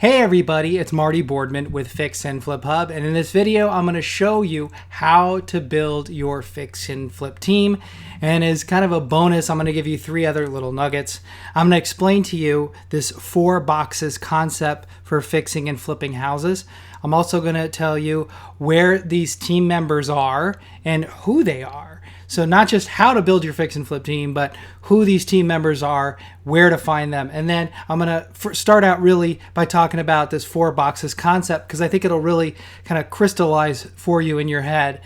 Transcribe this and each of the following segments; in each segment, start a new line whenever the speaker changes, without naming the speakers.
Hey everybody, it's Marty Boardman with Fix and Flip Hub, and in this video I'm going to show you how to build your fix and flip team. And as kind of a bonus, I'm going to give you 3 other little nuggets. I'm going to explain to you this 4 boxes concept for fixing and flipping houses. I'm also going to tell you where these team members are and who they are. So not just how to build your fix and flip team, but who these team members are, where to find them. And then I'm going to start out really by talking about this 4 boxes concept, because I think it'll really kind of crystallize for you in your head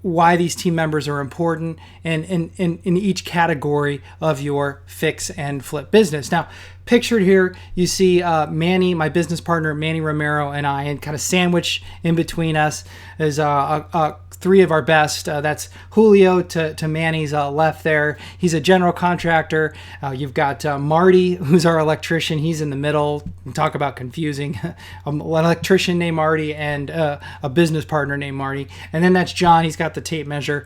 why these team members are important and in each category of your fix and flip business. Now, pictured here, you see Manny, my business partner, Manny Romero, and I, and kind of sandwiched in between us is 3 of our best. That's Julio to Manny's left there. He's a general contractor. You've got Marty, who's our electrician. He's in the middle. Talk about confusing. An electrician named Marty and a business partner named Marty. And then that's John. He's got the tape measure.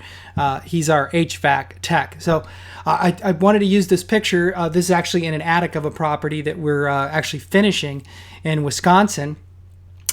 He's our HVAC tech. So I wanted to use this picture. This is actually in an attic of a property that we're actually finishing in Wisconsin.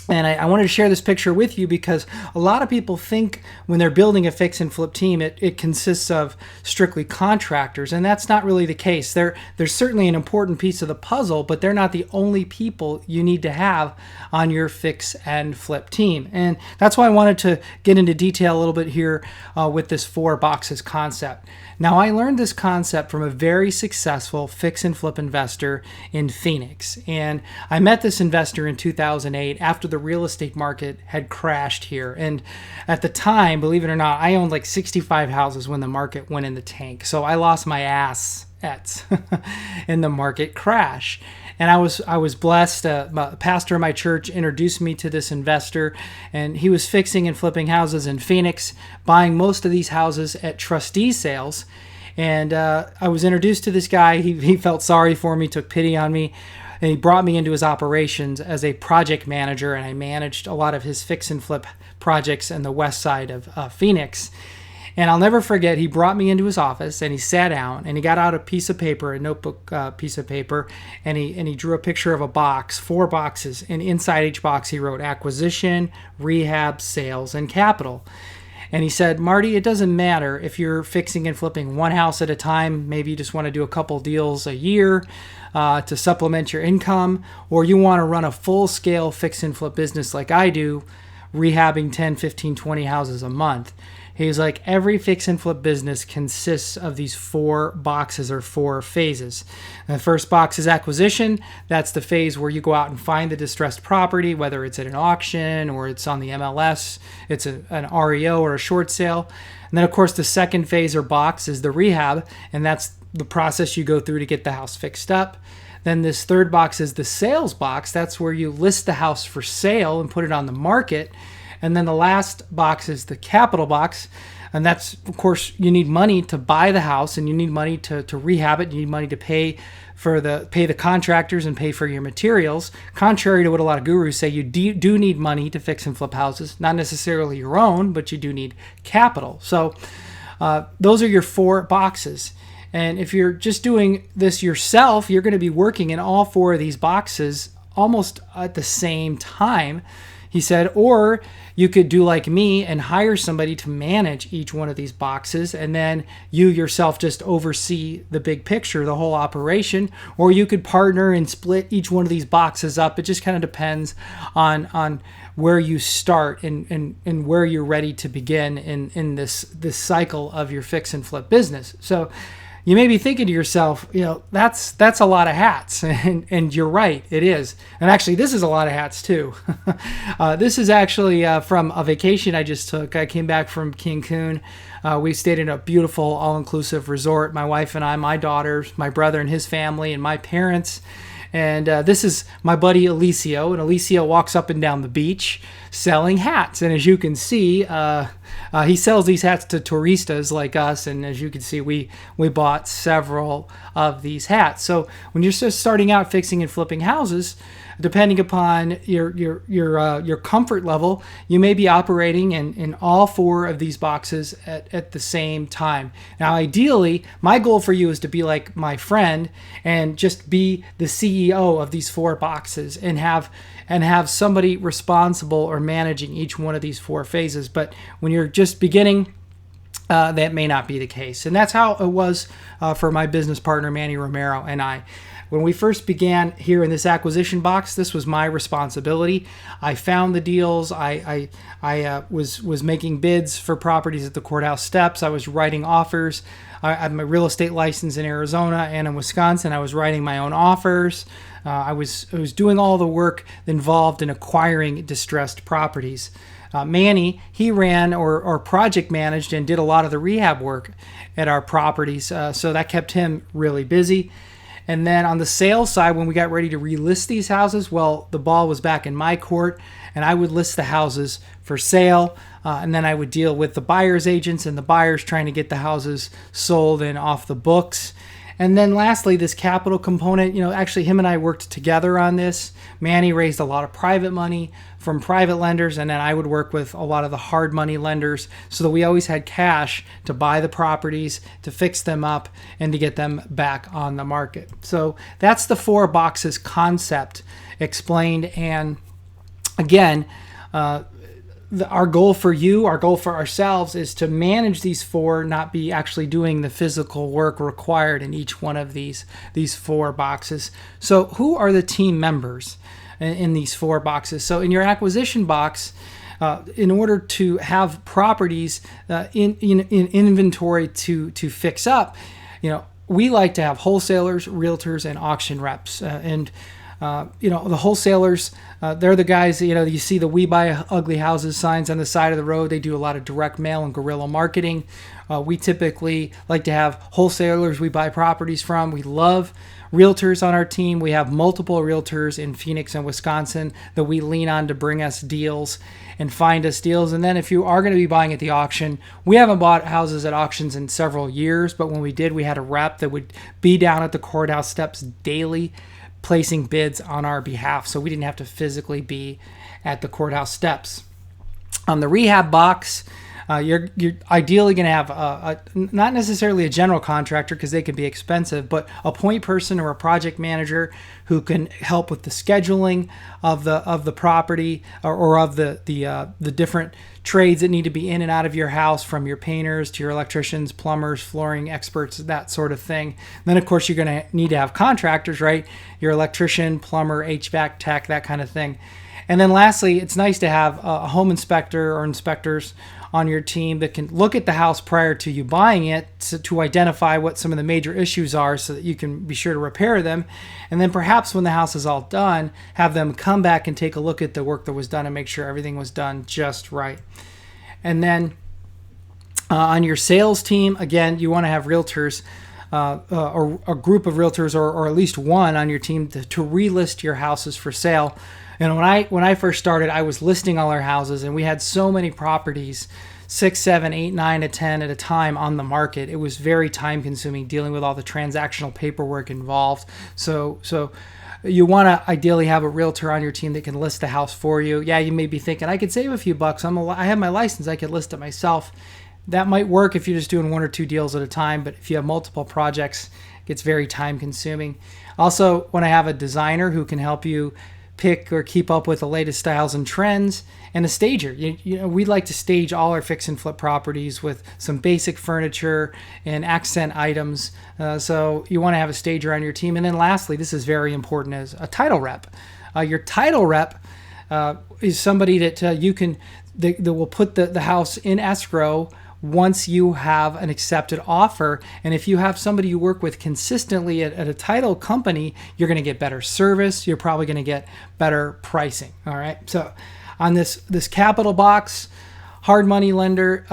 And I wanted to share this picture with you because a lot of people think when they're building a fix and flip team, it consists of strictly contractors, and that's not really the case. They're certainly an important piece of the puzzle, but they're not the only people you need to have on your fix and flip team. And that's why I wanted to get into detail a little bit here with this 4 boxes concept. Now, I learned this concept from a very successful fix and flip investor in Phoenix. And I met this investor in 2008 after the real estate market had crashed here. And at the time, believe it or not, I owned like 65 houses when the market went in the tank. So I lost my ass in the market crash. And I was blessed. A pastor in my church introduced me to this investor, and he was fixing and flipping houses in Phoenix, buying most of these houses at trustee sales. And I was introduced to this guy. He felt sorry for me, took pity on me, and he brought me into his operations as a project manager, and I managed a lot of his fix and flip projects in the west side of Phoenix. And I'll never forget, he brought me into his office and he sat down and he got out a piece of paper, a notebook piece of paper, and he drew a picture of a box, 4 boxes. And inside each box he wrote acquisition, rehab, sales, and capital. And he said, Marty, it doesn't matter if you're fixing and flipping one house at a time, maybe you just want to do a couple deals a year to supplement your income, or you want to run a full-scale fix and flip business like I do, rehabbing 10, 15, 20 houses a month. He's like, every fix and flip business consists of these 4 boxes or 4 phases. And the first box is acquisition. That's the phase where you go out and find the distressed property, whether it's at an auction or it's on the MLS, it's an REO or a short sale. And then, of course, the second phase or box is the rehab, and that's the process you go through to get the house fixed up. Then this third box is the sales box. That's where you list the house for sale and put it on the market. And then the last box is the capital box. And that's, of course, you need money to buy the house, and you need money to rehab it. You need money to pay the contractors and pay for your materials. Contrary to what a lot of gurus say, you do need money to fix and flip houses. Not necessarily your own, but you do need capital. So those are your 4 boxes. And if you're just doing this yourself, you're going to be working in all 4 of these boxes almost at the same time, he said. Or you could do like me and hire somebody to manage each one of these boxes, and then you yourself just oversee the big picture, the whole operation. Or you could partner and split each one of these boxes up. It just kind of depends on where you start and where you're ready to begin in this cycle of your fix and flip business. So you may be thinking to yourself, that's a lot of hats, and you're right, it is. And actually, this is a lot of hats too. This is actually from a vacation I just took. I came back from Cancun. We stayed in a beautiful all-inclusive resort. My wife and I, my daughters, my brother and his family, and my parents. And this is my buddy Alicio, and Alicio walks up and down the beach selling hats. And as you can see, he sells these hats to touristas like us, and as you can see, we bought several of these hats. So when you're just starting out fixing and flipping houses, depending upon your comfort level, you may be operating in all 4 of these boxes at the same time. Now, ideally, my goal for you is to be like my friend and just be the CEO CEO of these 4 boxes and have somebody responsible or managing each one of these 4 phases. But when you're just beginning, that may not be the case. And that's how it was for my business partner, Manny Romero, and I. When we first began here in this acquisition box, this was my responsibility. I found the deals. I was making bids for properties at the courthouse steps. I was writing offers. I had my real estate license in Arizona and in Wisconsin. I was writing my own offers. I was doing all the work involved in acquiring distressed properties. Manny, he ran or project managed and did a lot of the rehab work at our properties, so that kept him really busy. And then on the sales side, when we got ready to relist these houses, well, the ball was back in my court, and I would list the houses for sale, and then I would deal with the buyer's agents and the buyers trying to get the houses sold and off the books. And then lastly, this capital component, actually him and I worked together on this. Manny raised a lot of private money from private lenders, and then I would work with a lot of the hard money lenders so that we always had cash to buy the properties, to fix them up, and to get them back on the market. So that's the 4 boxes concept explained. And again, our goal for you, our goal for ourselves, is to manage these 4, not be actually doing the physical work required in each one of these 4 boxes. So who are the team members in these 4 boxes? So in your acquisition box, in order to have properties in inventory to fix up, we like to have wholesalers, realtors, and auction reps. The wholesalers, they're the guys, you see the "We Buy Ugly Houses" signs on the side of the road. They do a lot of direct mail and guerrilla marketing. We typically like to have wholesalers we buy properties from. We love realtors on our team. We have multiple realtors in Phoenix and Wisconsin that we lean on to bring us deals and find us deals. And then if you are going to be buying at the auction, we haven't bought houses at auctions in several years, but when we did, we had a rep that would be down at the courthouse steps daily placing bids on our behalf, so we didn't have to physically be at the courthouse steps. On the rehab box, you're ideally going to have not necessarily a general contractor, because they can be expensive, but a point person or a project manager who can help with the scheduling of the property or of the different trades that need to be in and out of your house, from your painters to your electricians, plumbers, flooring experts, that sort of thing. And then of course you're going to need to have contractors, right? Your electrician, plumber, HVAC tech, that kind of thing. And then lastly, it's nice to have a home inspector or inspectors on your team that can look at the house prior to you buying it to identify what some of the major issues are so that you can be sure to repair them. And then perhaps when the house is all done, have them come back and take a look at the work that was done and make sure everything was done just right. And then on your sales team, again, you want to have realtors, or a group of realtors, or at least one on your team to relist your houses for sale. And when I first started, I was listing all our houses, and we had so many properties, 6, 7, 8, 9, 10 at a time on the market. It was very time consuming dealing with all the transactional paperwork involved. So you want to ideally have a realtor on your team that can list the house for you. Yeah, you may be thinking, I could save a few bucks. I have my license. I could list it myself. That might work if you're just doing 1 or 2 deals at a time, but if you have multiple projects, it gets very time consuming. Also, want to have a designer who can help you pick or keep up with the latest styles and trends, and a stager. We like to stage all our fix and flip properties with some basic furniture and accent items. So you want to have a stager on your team. And then lastly, this is very important, as a title rep. Your title rep is somebody that that will put the house in escrow once you have an accepted offer. And if you have somebody you work with consistently at a title company, you're going to get better service. You're probably going to get better pricing. All right. So on this capital box, hard money lender,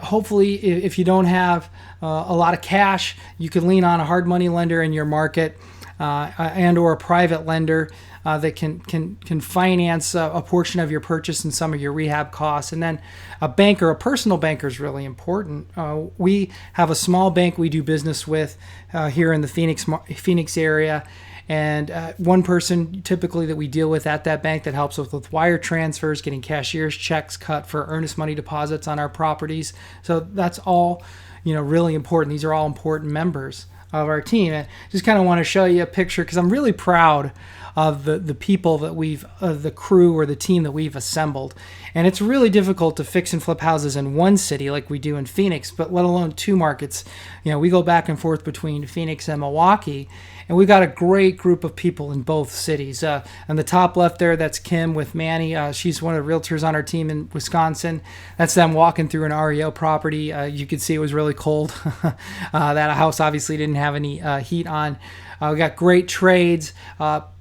hopefully if you don't have a lot of cash, you can lean on a hard money lender in your market, and or a private lender that can finance a portion of your purchase and some of your rehab costs. And then a banker, a personal banker, is really important. We have a small bank we do business with here in the Phoenix area, and one person typically that we deal with at that bank that helps us with wire transfers, getting cashier's checks cut for earnest money deposits on our properties. So that's all really important. These are all important members of our team. And just kind of want to show you a picture because I'm really proud of the people that the crew or the team that we've assembled. And it's really difficult to fix and flip houses in one city like we do in Phoenix, but let alone two markets. We go back and forth between Phoenix and Milwaukee, and we've got a great group of people in both cities. On the top left there, that's Kim with Manny. She's one of the realtors on our team in Wisconsin. That's them walking through an REO property. You could see it was really cold. That house obviously didn't have any heat on. We got great trades.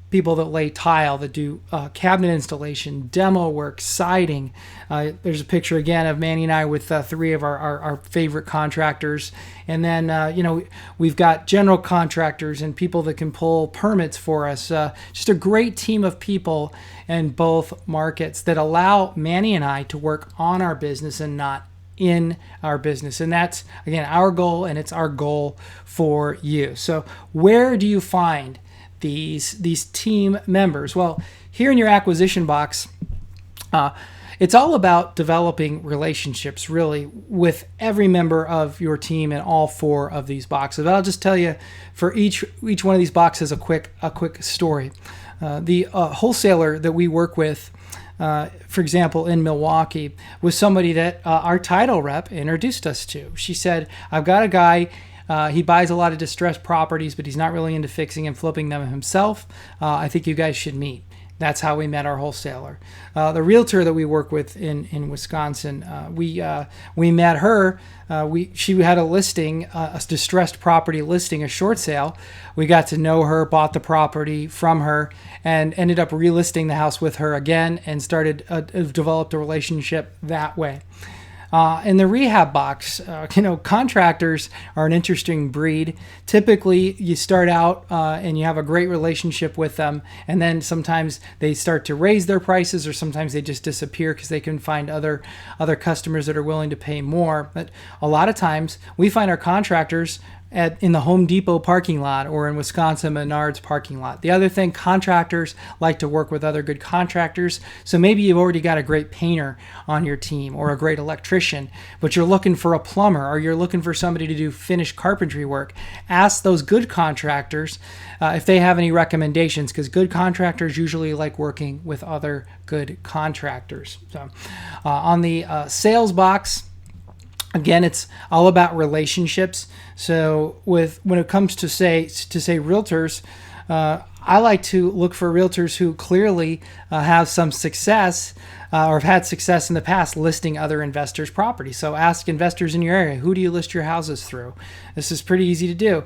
People that lay tile, that do cabinet installation, demo work, siding. There's a picture again of Manny and I with three of our favorite contractors. And then, we've got general contractors and people that can pull permits for us. Just a great team of people in both markets that allow Manny and I to work on our business and not in our business. And that's, again, our goal, and it's our goal for you. So where do you find these team members? Well, here in your acquisition box, it's all about developing relationships really with every member of your team in all four of these boxes. But I'll just tell you, for each one of these boxes, a quick story. The wholesaler that we work with, for example, in Milwaukee, was somebody that our title rep introduced us to. She said, "I've got a guy. He buys a lot of distressed properties, but he's not really into fixing and flipping them himself. I think you guys should meet." That's how we met our wholesaler. The realtor that we work with in Wisconsin, we met her. She had a listing, a distressed property listing, a short sale. We got to know her, bought the property from her, and ended up relisting the house with her again, and developed a relationship that way. In the rehab box, contractors are an interesting breed. Typically, you start out and you have a great relationship with them, and then sometimes they start to raise their prices, or sometimes they just disappear because they can find other customers that are willing to pay more. But a lot of times, we find our contractors in the Home Depot parking lot, or in Wisconsin, Menards parking lot. The other thing, contractors like to work with other good contractors. So maybe you've already got a great painter on your team, or a great electrician, but you're looking for a plumber, or you're looking for somebody to do finished carpentry work. Ask those good contractors if they have any recommendations, because good contractors usually like working with other good contractors. So on the sales box, again, it's all about relationships. So when it comes to say realtors, I like to look for realtors who clearly have some success or have had success in the past listing other investors' properties. So ask investors in your area, who do you list your houses through? This is pretty easy to do.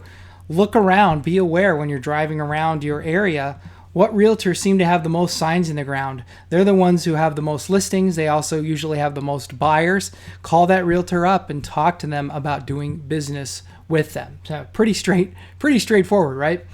Look around, be aware when you're driving around your area. What realtors seem to have the most signs in the ground? They're the ones who have the most listings. They also usually have the most buyers. Call that realtor up and talk to them about doing business with them. So pretty straightforward, right?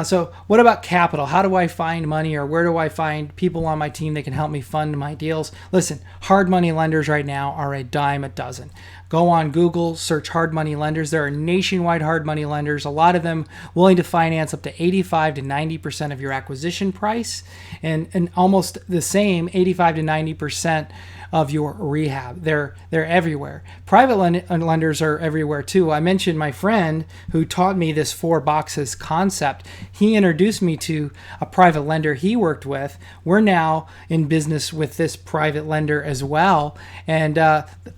So what about capital? How do I find money, or where do I find people on my team that can help me fund my deals? Listen, hard money lenders right now are a dime a dozen. Go on Google, search hard money lenders. There are nationwide hard money lenders, a lot of them willing to finance up to 85 to 90% of your acquisition price, and almost the same 85 to 90% of your rehab. They're everywhere. Private lenders are everywhere too. I mentioned my friend who taught me this 4 boxes concept. He introduced me to a private lender he worked with. We're now in business with this private lender as well, and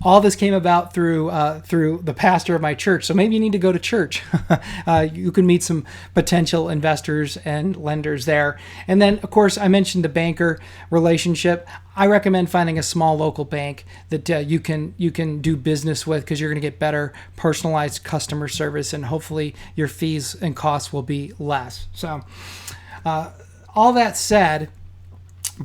all this came about through the pastor of my church. So maybe you need to go to church. You can meet some potential investors and lenders there. And then, of course, I mentioned the banker relationship. I recommend finding a small local bank that you can do business with, because you're going to get better personalized customer service, and hopefully your fees and costs will be less. So all that said,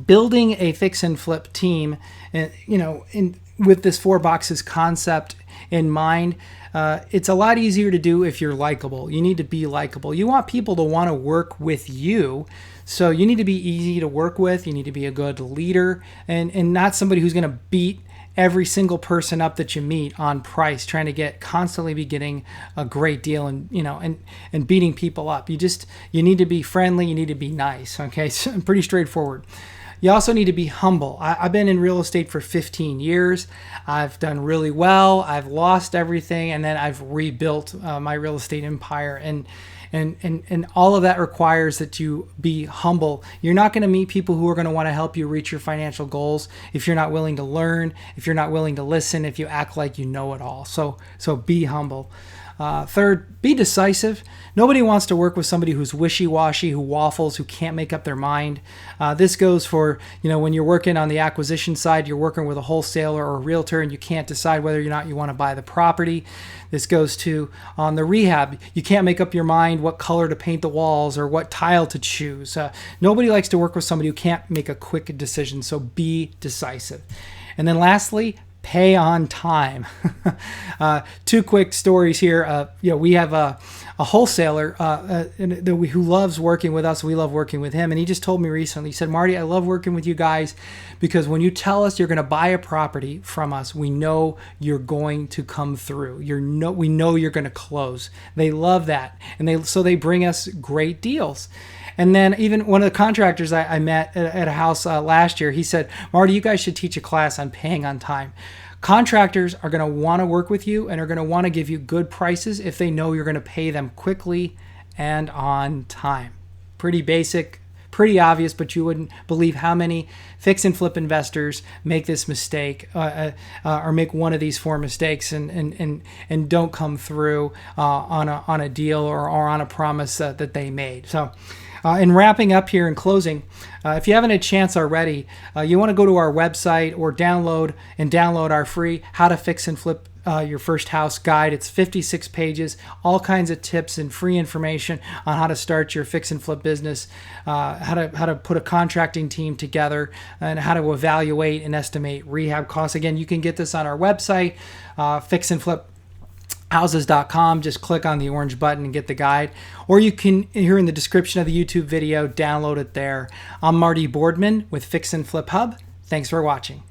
building a fix and flip team, with this 4 boxes concept in mind, it's a lot easier to do if you're likable. You need to be likable. You want people to want to work with you. So you need to be easy to work with. You need to be a good leader, and not somebody who's going to beat every single person up that you meet on price, trying to constantly be getting a great deal, and beating people up. You need to be friendly. You need to be nice. Okay, so pretty straightforward. you also need to be humble. I've been in real estate for 15 years. I've done really well. I've lost everything, and then I've rebuilt my real estate empire. And all of that requires that you be humble. You're not going to meet people who are going to want to help you reach your financial goals if you're not willing to learn, if you're not willing to listen, if you act like you know it all. So be humble. Third, be decisive. Nobody wants to work with somebody who's wishy-washy, who waffles, who can't make up their mind. This goes for, when you're working on the acquisition side, you're working with a wholesaler or a realtor and you can't decide whether or not you want to buy the property. This goes to on the rehab. You can't make up your mind what color to paint the walls or what tile to choose. Nobody likes to work with somebody who can't make a quick decision, so be decisive. And then lastly, pay on time. Two quick stories here. We have a wholesaler who loves working with us. We love working with him. And he just told me recently, he said, Marty, I love working with you guys because when you tell us you're going to buy a property from us, we know you're going to come through. We know you're going to close. They love that. And so they bring us great deals. And then even one of the contractors I met at a house last year, he said, Marty, you guys should teach a class on paying on time. Contractors are going to want to work with you and are going to want to give you good prices if they know you're going to pay them quickly and on time. Pretty basic, pretty obvious, but you wouldn't believe how many fix and flip investors make this mistake or make one of these four mistakes and don't come through on a deal or on a promise that they made. So in wrapping up here and closing, if you haven't had a chance already, you want to go to our website or download our free How to Fix and Flip Your First House guide. It's 56 pages, all kinds of tips and free information on how to start your fix and flip business, how to put a contracting team together, and how to evaluate and estimate rehab costs. Again, you can get this on our website, fixandfliphouses.com. Just click on the orange button and get the guide. Or you can, here in the description of the YouTube video, download it there. I'm Marty Boardman with Fix and Flip Hub. Thanks for watching.